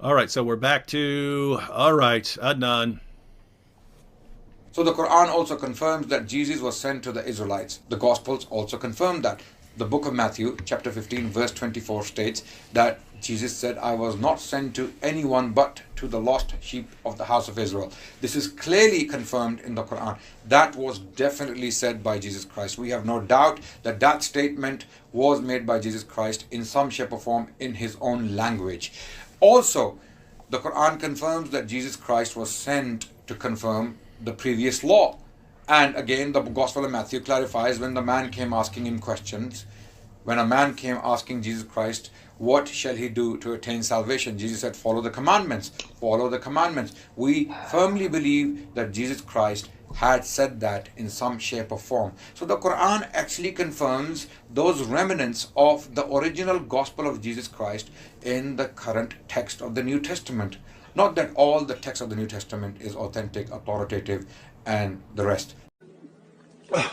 All right, so we're back to, all right, Adnan. So the Quran also confirms that Jesus was sent to the Israelites. The Gospels also confirm that. The book of Matthew, chapter 15, verse 24 states that Jesus said, I was not sent to anyone but to the lost sheep of the house of Israel. This is clearly confirmed in the Quran. That was definitely said by Jesus Christ. We have no doubt that that statement was made by Jesus Christ in some shape or form in his own language. Also, the Quran confirms that Jesus Christ was sent to confirm the previous law. And again, the Gospel of Matthew clarifies when the man came asking him questions, when a man came asking Jesus Christ, what shall he do to attain salvation? Jesus said, follow the commandments, follow the commandments. We firmly believe that Jesus Christ had said that in some shape or form. So the Quran actually confirms those remnants of the original gospel of Jesus Christ in the current text of the New Testament. Not that all the text of the New Testament is authentic, authoritative, and the rest. I'll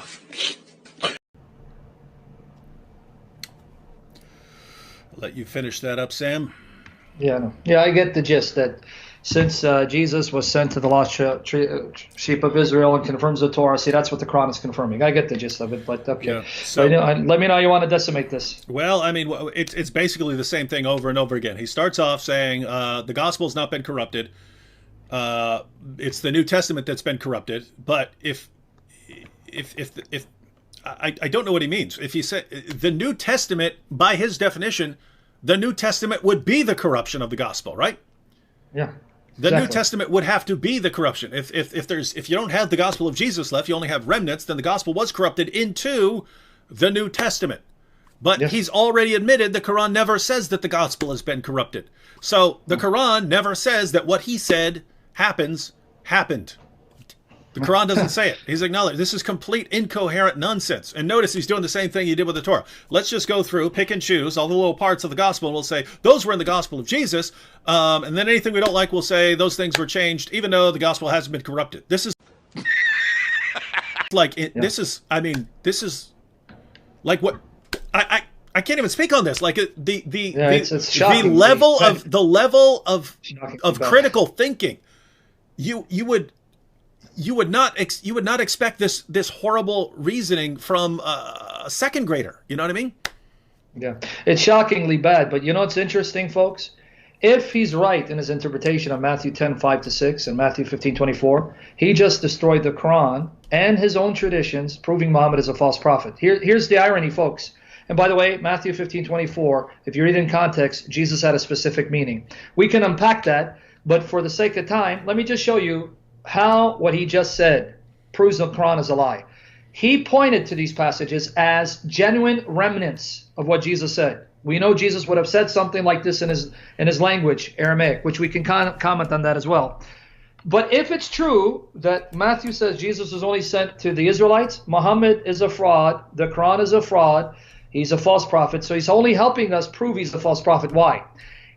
let you finish that up, Sam. Yeah, no. Yeah, I get the gist that since Jesus was sent to the lost sheep of Israel and confirms the Torah, see, that's what the Quran is confirming. I get the gist of it, but okay. Yeah, so, let me know how you want to decimate this. Well, I mean, it's basically the same thing over and over again. He starts off saying the gospel's not been corrupted. It's the New Testament that's been corrupted. But if I don't know what he means. If he said the New Testament, by his definition, the New Testament would be the corruption of the gospel, right? Yeah. The New Testament would have to be the corruption. If you don't have the gospel of Jesus left, you only have remnants, then the gospel was corrupted into the New Testament. But Yes. he's already admitted the Quran never says that the gospel has been corrupted. So the Quran never says that what he said happened. The Quran doesn't say it. He's acknowledged. This is complete incoherent nonsense. And notice he's doing the same thing he did with the Torah. Let's just go through, pick and choose all the little parts of the gospel, and we'll say, those were in the gospel of Jesus. And then anything we don't like, we'll say those things were changed, even though the gospel hasn't been corrupted. This is like, this is like what, I can't even speak on this. Like the level of critical thinking, you would not expect this horrible reasoning from a second grader. You know what I mean? Yeah, it's shockingly bad. But you know what's interesting, folks? If he's right in his interpretation of Matthew 10:5-6 and Matthew 15:24, he just destroyed the Quran and his own traditions, proving Muhammad is a false prophet. Here's the irony, folks. And by the way, Matthew 15:24, if you read in context, Jesus had a specific meaning. We can unpack that, but for the sake of time, let me just show you how what he just said proves the Quran is a lie. He pointed to these passages as genuine remnants of what Jesus said. We know Jesus would have said something like this in his language, Aramaic, which we can comment on that as well. But if it's true that Matthew says Jesus was only sent to the Israelites, Muhammad is a fraud, the Quran is a fraud, he's a false prophet, so he's only helping us prove he's a false prophet. Why?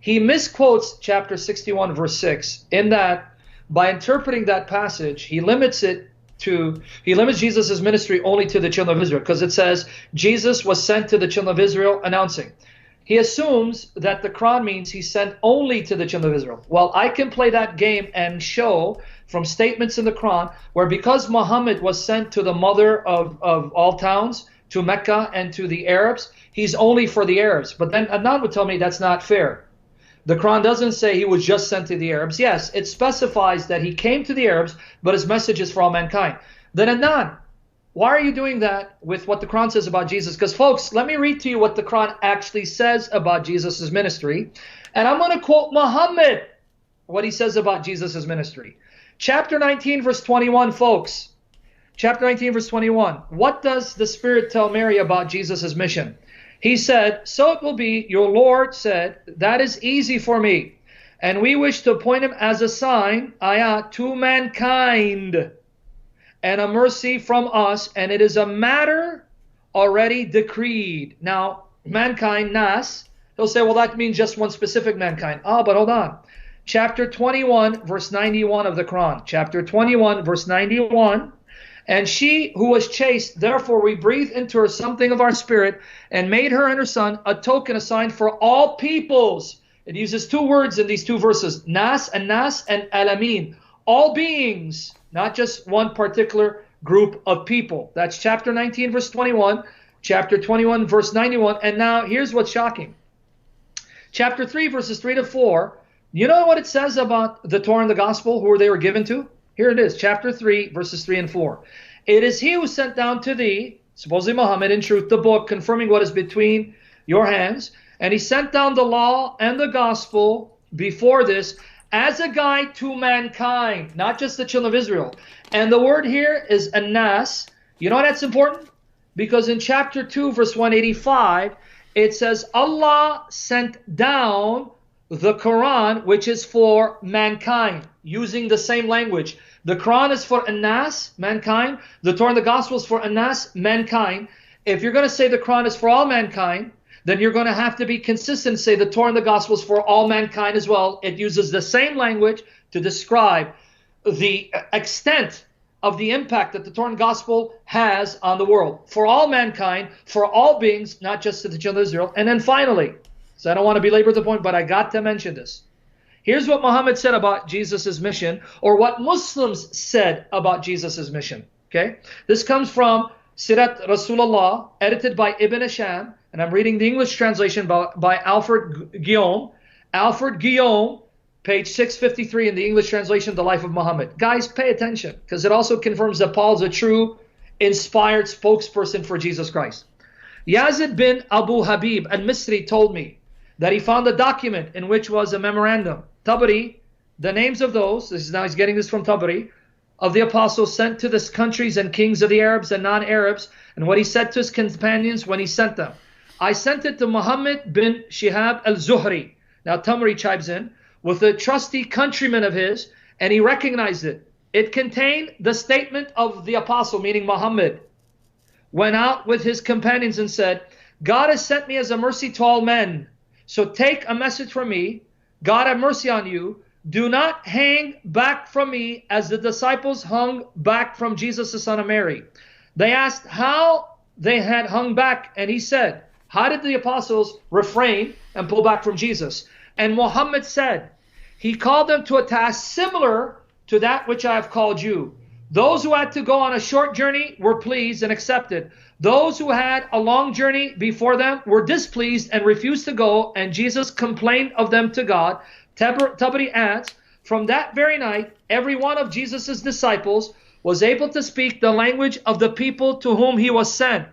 He misquotes chapter 61, verse 6, in that by interpreting that passage, he limits Jesus' ministry only to the children of Israel, because it says Jesus was sent to the children of Israel announcing. He assumes that the Quran means he's sent only to the children of Israel. Well, I can play that game and show from statements in the Quran where because Muhammad was sent to the mother of all towns, to Mecca and to the Arabs, he's only for the Arabs. But then Adnan would tell me that's not fair. The Quran doesn't say he was just sent to the Arabs. Yes, it specifies that he came to the Arabs, but his message is for all mankind. Then Adnan, why are you doing that with what the Quran says about Jesus? Because folks, let me read to you what the Quran actually says about Jesus' ministry. And I'm going to quote Muhammad, what he says about Jesus' ministry. Chapter 19, verse 21, folks. Chapter 19, verse 21. What does the Spirit tell Mary about Jesus' mission? He said, so it will be, your Lord said, that is easy for me. And we wish to appoint him as a sign, ayah, to mankind, and a mercy from us. And it is a matter already decreed. Now, mankind, nas, he'll say, well, that means just one specific mankind. Ah, but hold on. Chapter 21, verse 91 of the Quran. Chapter 21, verse 91. And she who was chaste, therefore we breathed into her something of our spirit and made her and her son a token, a sign for all peoples It uses two words in these two verses, nas and alamin. All beings, not just one particular group of people. That's chapter 19, verse 21, chapter 21, verse 91. And now here's what's shocking. Chapter 3, verses 3 to 4. You know what it says about the Torah and the gospel, who they were given to? Here it is, chapter 3, verses 3 and 4. It is he who sent down to thee, supposedly Muhammad, in truth, the book, confirming what is between your hands. And he sent down the law and the gospel before this as a guide to mankind, not just the children of Israel. And the word here is anas. You know why that's important? Because in chapter 2, verse 185, it says Allah sent down the Quran, which is for mankind, using the same language. The Quran is for anas, mankind. The Torah and the Gospel is for anas, mankind. If you're going to say the Quran is for all mankind, then you're going to have to be consistent and say the Torah and the Gospel is for all mankind as well. It uses the same language to describe the extent of the impact that the Torah and Gospel has on the world. For all mankind, for all beings, not just to the children of Israel. And then finally, so I don't want to belabor the point, but I got to mention this. Here's what Muhammad said about Jesus' mission, or what Muslims said about Jesus' mission. Okay? This comes from Sirat Rasulullah, edited by Ibn Hisham, and I'm reading the English translation by Alfred Guillaume. Alfred Guillaume, page 653 in the English translation of the Life of Muhammad. Guys, pay attention, because it also confirms that Paul is a true, inspired spokesperson for Jesus Christ. Yazid bin Abu Habib al-Misri told me that he found a document in which was a memorandum. Tabari, the names of those, now he's getting this from Tabari, of the apostles sent to the countries and kings of the Arabs and non-Arabs, and what he said to his companions when he sent them. I sent it to Muhammad bin Shihab al-Zuhri. Now Tabari chimes in, with a trusty countryman of his, and he recognized it. It contained the statement of the apostle, meaning Muhammad, went out with his companions and said, God has sent me as a mercy to all men. So take a message from me. God have mercy on you. Do not hang back from me as the disciples hung back from Jesus, the son of Mary. They asked how they had hung back, and he said, how did the apostles refrain and pull back from Jesus? And Muhammad said, he called them to a task similar to that which I have called you. Those who had to go on a short journey were pleased and accepted. Those who had a long journey before them were displeased and refused to go, and Jesus complained of them to God. Tabari adds, from that very night, every one of Jesus' disciples was able to speak the language of the people to whom he was sent.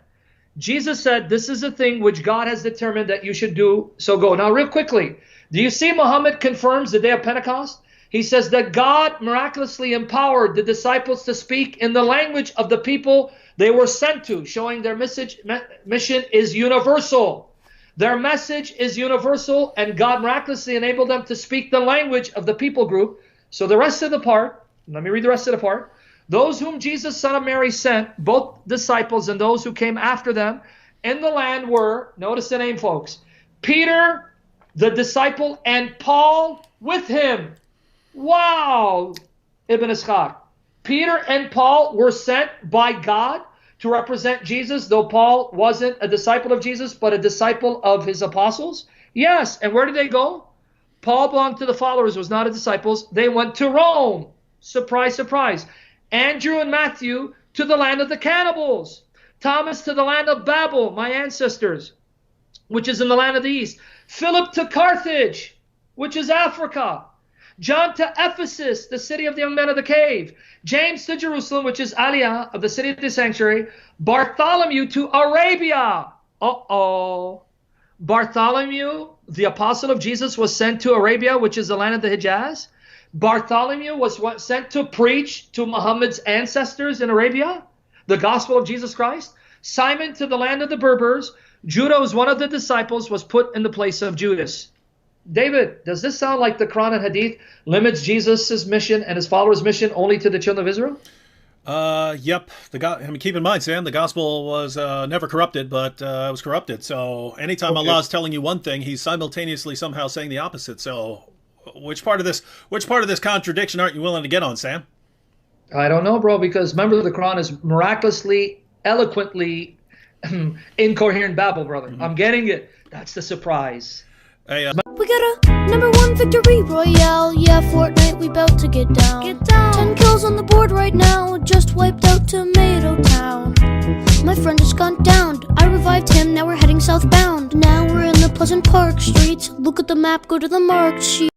Jesus said, this is a thing which God has determined that you should do, so go. Now, real quickly, do you see Muhammad confirms the day of Pentecost? He says that God miraculously empowered the disciples to speak in the language of the people they were sent to, showing their mission is universal. Their message is universal, and God miraculously enabled them to speak the language of the people group. So the rest of the part, let me read the rest of the part. Those whom Jesus, son of Mary, sent, both disciples and those who came after them in the land were, notice the name, folks, Peter, the disciple, and Paul with him. Wow, Ibn Ishaq. Peter and Paul were sent by God to represent Jesus, though Paul wasn't a disciple of Jesus, but a disciple of his apostles. Yes, and where did they go? Paul belonged to the followers, was not a disciples. They went to Rome. Surprise, surprise. Andrew and Matthew to the land of the cannibals. Thomas to the land of Babel, my ancestors, which is in the land of the east. Philip to Carthage, which is Africa. John to Ephesus, the city of the young men of the cave. James to Jerusalem, which is Aliyah, of the city of the sanctuary. Bartholomew to Arabia. Bartholomew, the apostle of Jesus, was sent to Arabia, which is the land of the Hijaz. Bartholomew was sent to preach to Muhammad's ancestors in Arabia, the gospel of Jesus Christ. Simon to the land of the Berbers. Judah, was one of the disciples, was put in the place of Judas. David, does this sound like the Quran and Hadith limits Jesus' mission and his followers' mission only to the children of Israel? Yep. Keep in mind, Sam, the gospel was never corrupted, but it was corrupted. So anytime Allah is telling you one thing, he's simultaneously somehow saying the opposite. So which part of this contradiction aren't you willing to get on, Sam? I don't know, bro, because remember, the Quran is miraculously, eloquently incoherent babble, brother. I'm getting it. That's the surprise. Hey, We got a #1 victory royale. Yeah, Fortnite, we bout to get down. 10 kills on the board right now. Just wiped out Tomato Town. My friend just gone downed. I revived him, now we're heading southbound. Now we're in the Pleasant Park streets. Look at the map, go to the marked sheet.